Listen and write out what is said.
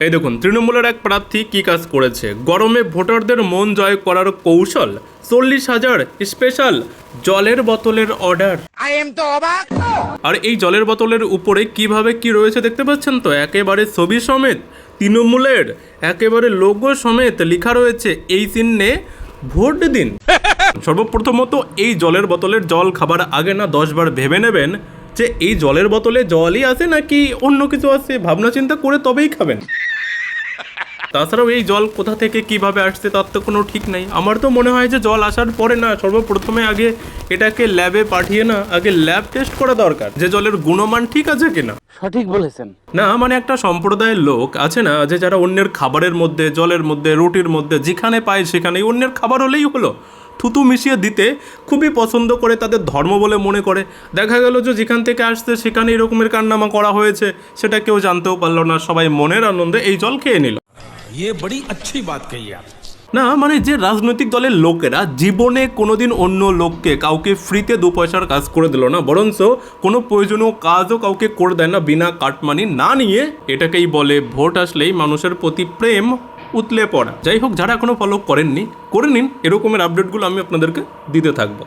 এই দেখুন তৃণমূলের এক প্রার্থী কী কাজ করেছে। গরমে ভোটারদের মন জয় করার কৌশল, 40,000 স্পেশাল জলের বোতলের অর্ডার। আর এই জলের বোতলের উপরে কিভাবে কি রয়েছে দেখতে পাচ্ছেন তো, একেবারে ছবি সমেত তৃণমূলের একেবারে লোগো সমেত লেখা রয়েছে এই চিহ্নে ভোট দিন। সর্বপ্রথমত এই জলের বোতলের জল খাবার আগে না 10 বার ভেবে নেবেন যে এই জলের বোতলে জলই আছে নাকি অন্য কিছু আছে, ভাবনা চিন্তা করে তবেই খাবেন। তাছাড়াও এই জল কোথা থেকে কিভাবে আসছে তার তো কোনো ঠিক নাই। আমার তো মনে হয় যে জল আসার পরে না সর্বপ্রথমে আগে এটাকে ল্যাবে পাঠিয়ে না আগে ল্যাব টেস্ট করা দরকার যে জলের গুণমান ঠিক আছে কিনা। সঠিক বলেছেন। না মানে একটা সম্প্রদায়ের লোক আছে না যে যারা অন্যের খাবারের মধ্যে, জলের মধ্যে, রুটির মধ্যে যেখানে পায় সেখানেই অন্যের খাবার হলেই হলো থুতু মিশিয়ে দিতে খুবই পছন্দ করে, তাদের ধর্ম বলে মনে করে। দেখা গেল যে যেখান থেকে আসছে সেখানে এরকমের কান্নামা করা হয়েছে, সেটা কেউ জানতেও পারলো না, সবাই মনের আনন্দে এই জল খেয়ে নিল। ये बड़ी अच्छी बात कही आप। না মানে যে রাজনৈতিক দলের লোকেরা জীবনে কোনোদিন অন্য লোককে কাউকে ফ্রিতে 2 পয়সার কাজ করে দিল না, বরঞ্চ কোনো প্রয়োজনীয় কাজও কাউকে করে দেয় না বিনা কাটমানি না নিয়ে, এটাকেই বলে ভোট আসলেই মানুষের প্রতি প্রেম উতলে পড়া। যাই হোক, যারা এখনো ফলো করেননি করে নিন, এরকমের আপডেটগুলো আমি আপনাদেরকে দিতে থাকবো।